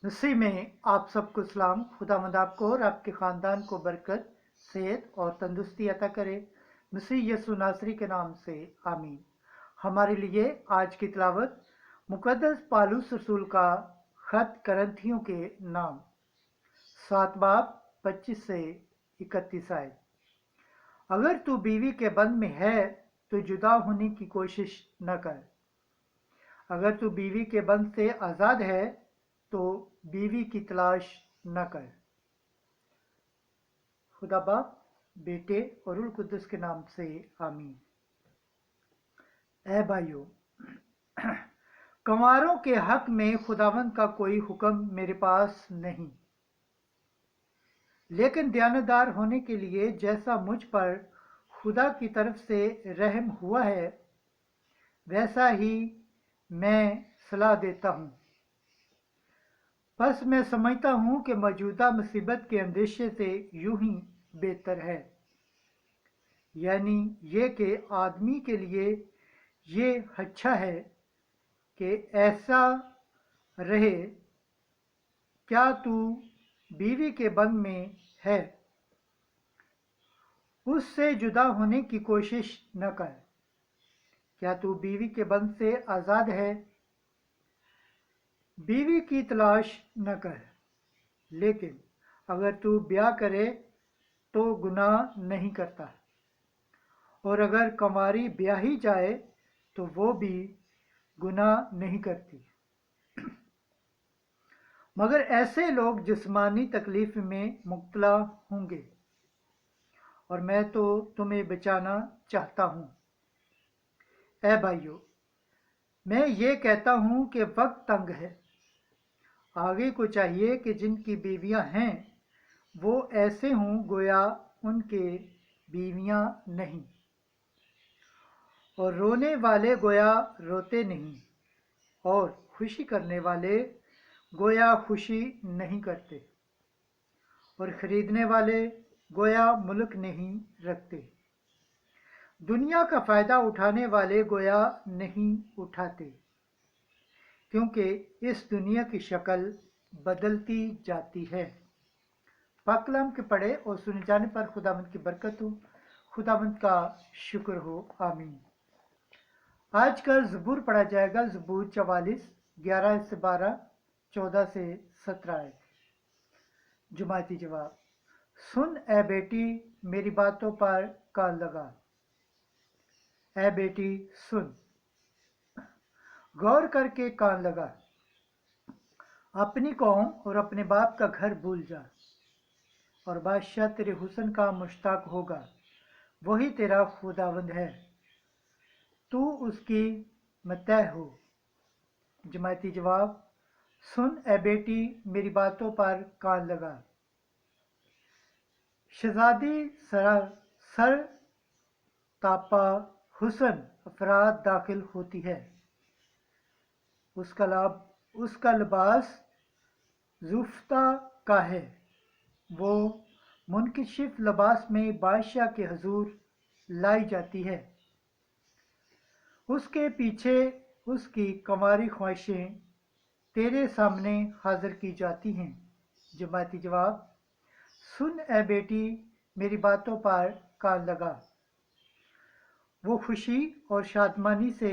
मसीह में आप सबको सलाम। खुदावंद आपको और आपके ख़ानदान को बरकत, सेहत और तंदुरुस्ती अता करे। मसीह यसु नासरी के नाम से आमीन। हमारे लिए आज की तिलावत मुकद्दस पालूस रसूल का खत करंथियों के नाम 7 बाब 25 से 31 आयत। अगर तू बीवी के बंध में है तो जुदा होने की कोशिश न कर। अगर तू बीवी के बंध से आज़ाद है तो बीवी की तलाश न कर। खुदा बाप, बेटे और रूह कुद्दुस के नाम से आमीन। ऐ भाइयों, कंवारों के हक में खुदावंद का कोई हुक्म मेरे पास नहीं, लेकिन दयानतदार होने के लिए जैसा मुझ पर खुदा की तरफ से रहम हुआ है वैसा ही मैं सलाह देता हूँ। बस मैं समझता हूँ कि मौजूदा मुसीबत के अंदेशे से यूं ही बेहतर है, यानी ये कि आदमी के लिए ये अच्छा है कि ऐसा रहे। क्या तू बीवी के बंध में है, उससे जुदा होने की कोशिश न कर। क्या तू बीवी के बंध से आज़ाद है, बीवी की तलाश न कर। लेकिन अगर तू ब्याह करे तो गुनाह नहीं करता, और अगर कंवारी ब्याही जाए तो वो भी गुनाह नहीं करती। मगर ऐसे लोग जिस्मानी तकलीफ में मुब्तला होंगे, और मैं तो तुम्हें बचाना चाहता हूँ। ऐ भाइयों, मैं ये कहता हूँ कि वक्त तंग है। आगे को चाहिए कि जिनकी बीवियाँ हैं वो ऐसे हों गोया उनके बीवियाँ नहीं, और रोने वाले गोया रोते नहीं, और खुशी करने वाले गोया खुशी नहीं करते, और खरीदने वाले गोया मुल्क नहीं रखते। दुनिया का फ़ायदा उठाने वाले गोया नहीं उठाते, क्योंकि इस दुनिया की शक्ल बदलती जाती है। पाक कलाम के पढ़े और सुने जाने पर खुदावंद की बरकत हो, खुदावंद का शुक्र हो। आमीन। आज का ज़बूर पढ़ा जाएगा, ज़बूर 44 11 से 12, 14 से 17। जुमाती जवाब। सुन ए बेटी, मेरी बातों पर कान लगा। ए बेटी सुन, गौर करके कान लगा। अपनी कौम और अपने बाप का घर भूल जा, और बादशाह तेरे हुस्न का मुश्ताक होगा। वही तेरा खुदावंद है, तू उसकी मतह हो। जमाती जवाब। सुन ए बेटी, मेरी बातों पर कान लगा। शहजादी सर तापा हुस्न अफराद दाखिल होती है। उसका लिबास जुफ्ता का है। वो मुनकशिफ लिबास में बादशाह के हजूर लाई जाती है। उसके पीछे उसकी कंवारी ख्वाहिशें तेरे सामने हाजिर की जाती हैं। जमाती जवाब। सुन ए बेटी, मेरी बातों पर कान लगा। वो खुशी और शादमानी से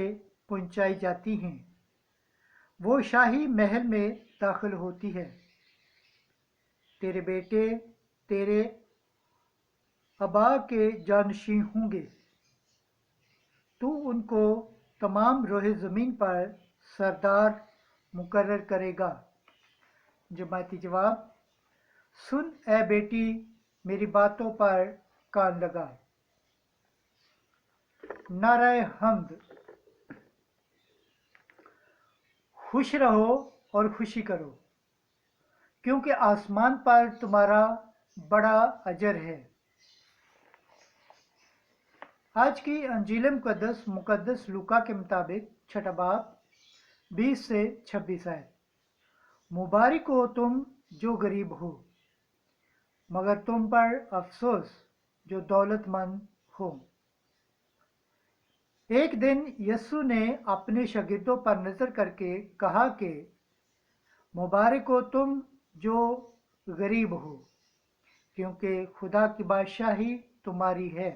पहुंचाई जाती हैं। वो शाही महल में दाखिल होती है। तेरे बेटे तेरे अबा के जानशी होंगे। तू उनको तमाम रोहे ज़मीन पर सरदार मुकर्रर करेगा। जमाती जवाब। सुन ए बेटी, मेरी बातों पर कान लगा। नारे हम्द। खुश रहो और खुशी करो, क्योंकि आसमान पर तुम्हारा बड़ा अजर है। आज की अंजील मुकद्दस लूका के मुताबिक 6 बाब 20 से 26 है। मुबारक हो तुम जो गरीब हो, मगर तुम पर अफसोस जो दौलतमंद हो। एक दिन यस्सु ने अपने शागिर्दों पर नज़र करके कहा कि मुबारक हो तुम जो गरीब हो, क्योंकि खुदा की बादशाही तुम्हारी है।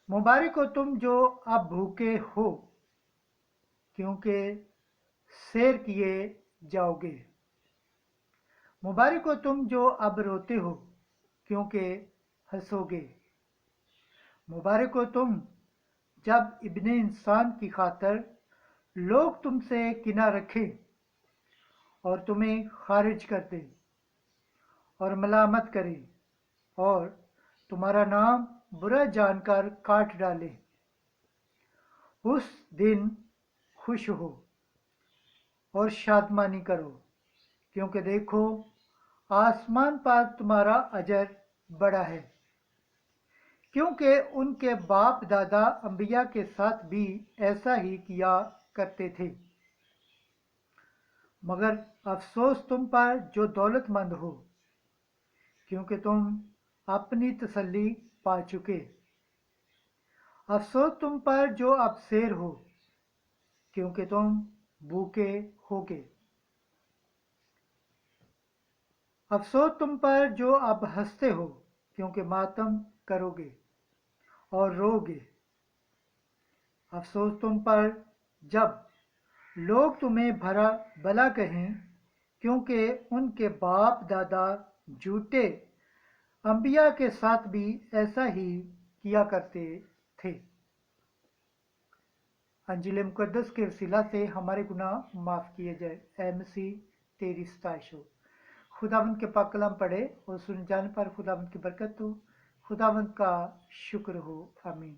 मुबारक हो तुम जो अब भूखे हो, क्योंकि सैर किए जाओगे। मुबारक हो तुम जो अब रोते हो, क्योंकि हंसोगे। मुबारक हो तुम जब इब्ने इंसान की खातर लोग तुमसे किना रखें और तुम्हें खारिज कर दें और मलामत करें और तुम्हारा नाम बुरा जानकर काट डाले। उस दिन खुश हो और शादमानी करो, क्योंकि देखो आसमान पर तुम्हारा अजर बड़ा है, क्योंकि उनके बाप दादा अंबिया के साथ भी ऐसा ही किया करते थे। मगर अफसोस तुम पर जो दौलतमंद हो, क्योंकि तुम अपनी तसल्ली पा चुके। अफसोस तुम पर जो अब शेर हो, क्योंकि तुम भूखे होगे। अफसोस तुम पर जो अब हंसते हो, क्योंकि मातम करोगे और रोगे। अफसोस तुम पर जब लोग तुम्हें भला भला कहें, क्योंकि उनके बाप दादा झूठे अंबिया के साथ भी ऐसा ही किया करते थे। अंजिल मुकद्दस के वसीला से हमारे गुनाह माफ़ किए जाए। ऐ मसीह तेरी सताइश हो। खुदावंद के पाक कलाम पढ़े और सुन जाने पर खुदावंद की बरकत हो। खुदावंद का शुक्र हो। आमीन।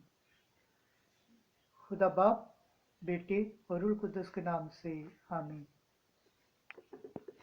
खुदा बाप, बेटे और रूह कुद्दस के नाम से आमीन।